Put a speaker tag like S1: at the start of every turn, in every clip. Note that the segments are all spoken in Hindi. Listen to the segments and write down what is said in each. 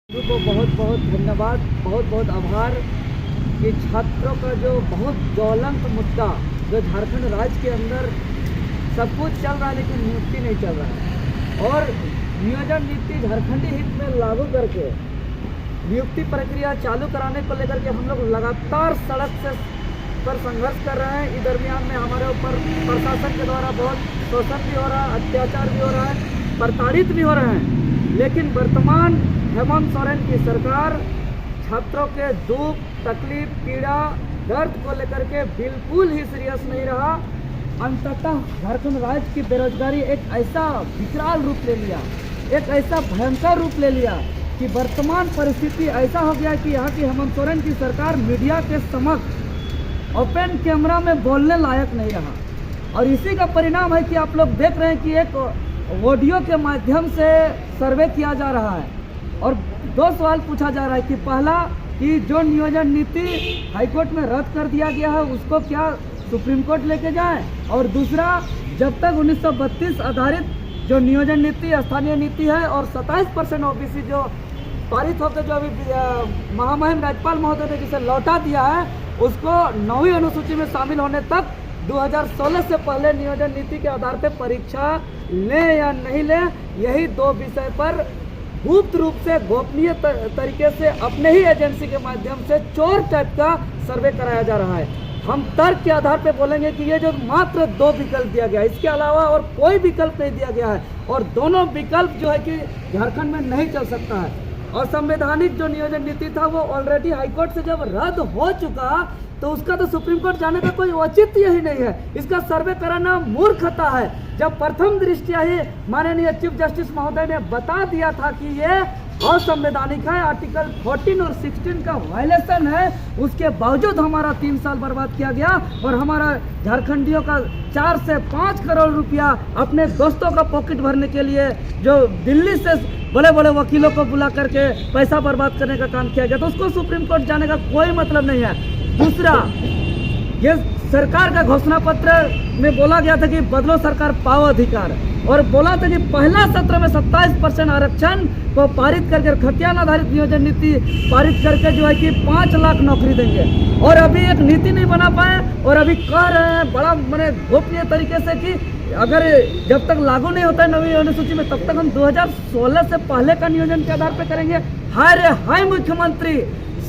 S1: को बहुत बहुत धन्यवाद, बहुत बहुत आभार कि छात्रों का जो बहुत ज्वलंत मुद्दा जो झारखंड राज्य के अंदर सब कुछ चल रहा है लेकिन नियुक्ति नहीं चल रहा है और नियोजन नीति झारखंडी हित में लागू करके नियुक्ति प्रक्रिया चालू कराने को लेकर के हम लोग लगातार सड़क से पर संघर्ष कर रहे हैं। इस दरमियान में हमारे ऊपर प्रशासन के द्वारा बहुत शोषण भी हो रहा है, अत्याचार भी हो रहा है, प्रताड़ित भी हो रहे हैं। लेकिन वर्तमान हेमंत सोरेन की सरकार छात्रों के दुख, तकलीफ, पीड़ा, दर्द को लेकर के बिल्कुल ही सीरियस नहीं रहा। अंततः झारखंड राज्य की बेरोजगारी एक ऐसा विकराल रूप ले लिया, एक ऐसा भयंकर रूप ले लिया कि वर्तमान परिस्थिति ऐसा हो गया कि यहाँ की हेमंत सोरेन की सरकार मीडिया के समक्ष ओपन कैमरा में बोलने लायक नहीं रहा। और इसी का परिणाम है कि आप लोग देख रहे हैं कि एक ऑडियो के माध्यम से सर्वे किया जा रहा है और दो सवाल पूछा जा रहा है कि पहला कि जो नियोजन नीति हाईकोर्ट में रद्द कर दिया गया है उसको क्या सुप्रीम कोर्ट लेके जाए, और दूसरा जब तक 1932 आधारित जो नियोजन नीति स्थानीय नीति है और 27% ओबीसी जो पारित होकर जो अभी महामहिम राज्यपाल महोदय ने जिसे लौटा दिया है उसको 9वीं अनुसूची में शामिल होने तक 2016 से पहले नियोजन नीति के आधार पर परीक्षा ले या नहीं ले, यही दो विषय पर गुप्त रूप से गोपनीय तरीके से अपने ही एजेंसी के माध्यम से चोर टाइप का सर्वे कराया जा रहा है। हम तर्क के आधार पर बोलेंगे कि ये जो मात्र दो विकल्प दिया गया है इसके अलावा और कोई विकल्प नहीं दिया गया है और दोनों विकल्प जो है कि झारखंड में नहीं चल सकता है। और संवैधानिक जो नियोजन नीति था वो ऑलरेडी हाईकोर्ट से जब रद्द हो चुका तो उसका तो सुप्रीम कोर्ट जाने का कोई औचित्य ही नहीं है। इसका सर्वे कराना मूर्खता है। जब प्रथम दृष्टया ही माननीय चीफ जस्टिस महोदय ने बता दिया था कि ये असंवैधानिक है, आर्टिकल 14 और 16 का वायलेशन है, उसके बावजूद हमारा 3 साल बर्बाद किया गया और हमारा झारखंडियों का 4 से 5 करोड़ रुपया अपने दोस्तों का पॉकेट भरने के लिए जो दिल्ली से बड़े बड़े वकीलों को बुला करके पैसा बर्बाद करने का काम किया गया, तो उसको सुप्रीम कोर्ट जाने का कोई मतलब नहीं है। दूसरा, ये सरकार का घोषणा पत्र में बोला गया था कि बदलो सरकार पाओ अधिकार, और बोला था कि पहला सत्र में 27% आरक्षण को पारित करके खतियान आधारित नियोजन नीति पारित करके जो है कि 5 लाख नौकरी देंगे, और अभी एक नीति नहीं बना पाए और अभी कह रहे हैं बड़ा मैंने गोपनीय तरीके से कि अगर जब तक लागू नहीं होता है 9वीं अनुसूची में तब तक हम 2016 से पहले का नियोजन के आधार पर करेंगे। हाय रे हाय मुख्यमंत्री,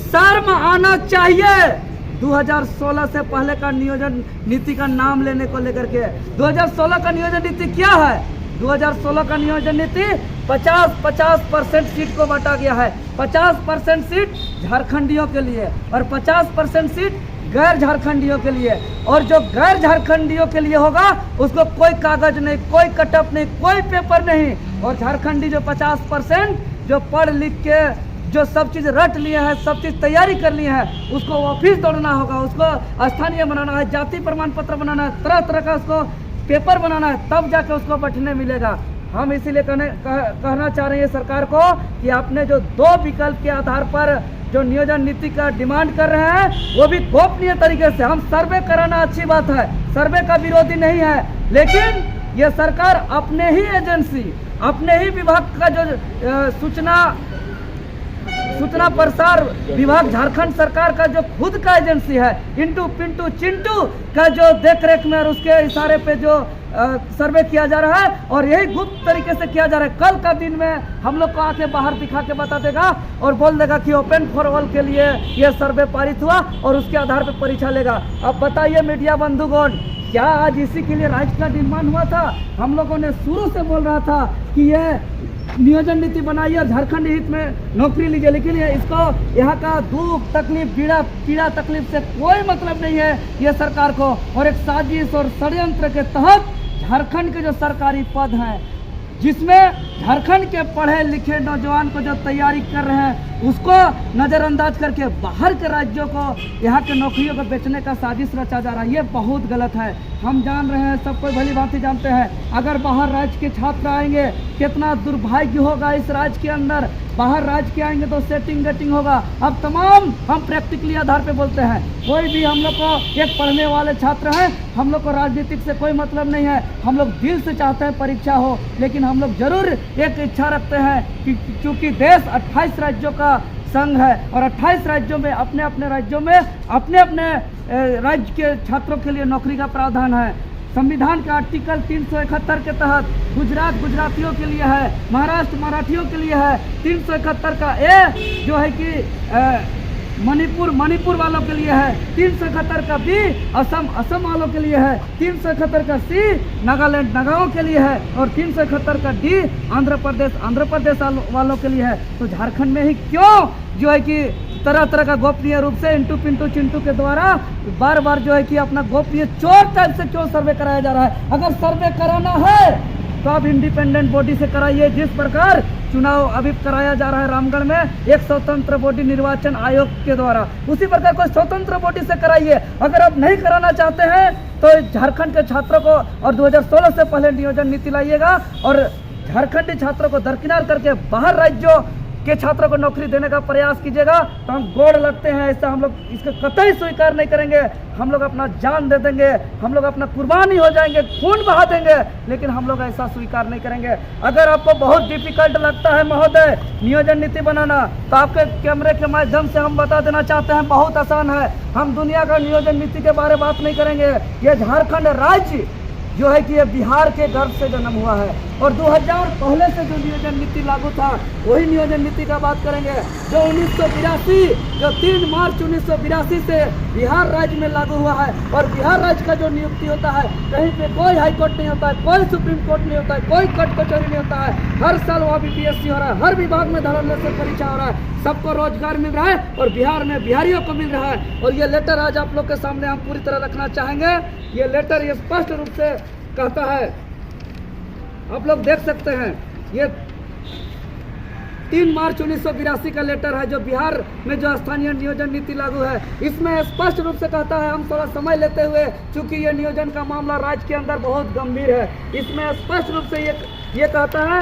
S1: शर्म आना चाहिए। 2016 से पहले का नियोजन नीति का नाम लेने को लेकर के 2016 का नियोजन नीति क्या है? 2016 का नियोजन नीति 50% सीट को बांटा गया है। 50% सीट झारखंडियों के लिए और 50% सीट गैर झारखंडियों के लिए, और जो गैर झारखंडियों के लिए होगा उसको कोई कागज नहीं, कोई कटअप नहीं, कोई पेपर नहीं, और झारखंडी जो 50% जो पढ़ लिख के जो सब चीज़ रट लिए हैं, सब चीज़ तैयारी कर लिए हैं, उसको ऑफिस दौड़ना होगा, उसको स्थानीय बनाना है, जाति प्रमाण पत्र बनाना है, तरह तरह का उसको पेपर बनाना है, तब जाके उसको बैठने मिलेगा। हम इसीलिए कहना चाह रहे हैं सरकार को कि आपने जो दो विकल्प के आधार पर जो नियोजन नीति का डिमांड कर रहे हैं वो भी गोपनीय तरीके से, हम सर्वे कराना अच्छी बात है, सर्वे का विरोधी नहीं है, लेकिन ये सरकार अपने ही एजेंसी, अपने ही विभाग का जो सूचना प्रसार विभाग झारखंड सरकार का जो खुद का एजेंसी है, इंटू पिंटू चिंटू का जो देखरेख में और उसके इशारे पे जो सर्वे किया जा रहा है, और यही गुप्त तरीके से किया जा रहा है। कल का दिन में हम लोग को आके बाहर दिखा के बता देगा और बोल देगा कि ओपन फॉर ऑल के लिए ये सर्वे पारित हुआ और उसके आधार पर परीक्षा लेगा। अब बताइए मीडिया बंधुगण, क्या आज इसी के लिए राज्य का निर्माण हुआ था? हम लोगों ने शुरू से बोल रहा था कि ये नियोजन नीति बनाइए और झारखंड हित में नौकरी लीजिए, लेकिन इसको यहाँ का दुख, तकलीफ, पीड़ा तकलीफ से कोई मतलब नहीं है ये सरकार को, और एक साजिश और षड्यंत्र के तहत झारखंड के जो सरकारी पद हैं जिसमें झारखंड के पढ़े लिखे नौजवान को जो तैयारी कर रहे हैं उसको नज़रअंदाज करके बाहर के राज्यों को यहाँ के नौकरियों को बेचने का साजिश रचा जा रहा है। ये बहुत गलत है। हम जान रहे हैं, सब कोई भली भांति जानते हैं, अगर बाहर राज्य के छात्र आएंगे कितना दुर्भाग्य होगा इस राज्य के अंदर। बाहर राज्य के आएंगे तो सेटिंग गेटिंग होगा। अब तमाम हम प्रैक्टिकली आधार पे बोलते हैं। कोई भी हम लोग को एक पढ़ने वाले छात्र हैं, हम लोग को राजनीतिक से कोई मतलब नहीं है। हम लोग दिल से चाहते हैं परीक्षा हो, लेकिन हम लोग जरूर एक इच्छा रखते हैं कि चूँकि देश 28 राज्यों का संघ है और 28 राज्यों में अपने अपने राज्यों में अपने अपने राज्य के छात्रों के लिए नौकरी का प्रावधान है। संविधान का आर्टिकल 371 के तहत गुजरात गुजरातियों के लिए है, महाराष्ट्र मराठियों के लिए है। 371 का ए जो है कि मणिपुर वालों के लिए है। 371 का बी असम वालों के लिए है। 371 का सी नागालैंड नागाओं के लिए है और 371 का डी आंध्र प्रदेश वालों के लिए है। तो झारखंड में ही क्यों जो है कि तरह तरह का गोपनीय रूप से इंटू पिंटू चिंटू के द्वारा बार बार जो है कि अपना गोपनीय चोर टाइप से क्यों सर्वे कराया जा रहा है? अगर सर्वे कराना है तो आप इंडिपेंडेंट बॉडी से कराइए। जिस प्रकार चुनाव अभी कराया जा रहा है रामगढ़ में एक स्वतंत्र बॉडी निर्वाचन आयोग के द्वारा, उसी प्रकार कोई स्वतंत्र बॉडी से कराइए। अगर आप नहीं कराना चाहते हैं तो झारखंड के छात्रों को और 2016 से पहले नियोजन नीति लाइएगा और झारखंडी छात्रों को दरकिनार करके बाहर राज्यों के छात्रों को नौकरी देने का प्रयास कीजिएगा। तो हम गोड़ लगते हैं, ऐसा हम लोग इसको कतई स्वीकार नहीं करेंगे। हम लोग अपना जान दे देंगे, हम लोग अपना कुर्बानी हो जाएंगे, खून बहा देंगे, लेकिन हम लोग ऐसा स्वीकार नहीं करेंगे। अगर आपको बहुत डिफिकल्ट लगता है महोदय नियोजन नीति बनाना, तो आपके कैमरे के माध्यम से हम बता देना चाहते हैं बहुत आसान है। हम दुनिया का नियोजन नीति के बारे में बात नहीं करेंगे। ये झारखंड राज्य जो है कि ये बिहार के गर्भ से जन्म हुआ है और 2000 पहले से जो नियोजन नीति लागू था वही नियोजन नीति का बात करेंगे जो 3 मार्च 1982 से बिहार राज्य में लागू हुआ है। और बिहार राज्य का जो नियुक्ति होता है, कहीं पे कोई हाई कोर्ट नहीं होता है, कोई सुप्रीम कोर्ट नहीं होता है, कोई कट कचहरी नहीं होता है। हर साल वहाँ बीपीएससी हो रहा है, हर विभाग में धड़ल्ले से परीक्षा हो रहा है, सबको रोजगार मिल रहा है और बिहार में बिहारियों को मिल रहा है। और ये लेटर आज आप लोग के सामने हम पूरी तरह रखना चाहेंगे। ये लेटर ये स्पष्ट रूप से कहता है, आप लोग देख सकते हैं, ये 3 मार्च 1982 का लेटर है जो बिहार में जो स्थानीय नियोजन नीति लागू है। इसमें स्पष्ट रूप से कहता है, हम थोड़ा समय लेते हुए, चूंकि ये नियोजन का मामला राज्य के अंदर बहुत गंभीर है, इसमें स्पष्ट रूप से ये कहता है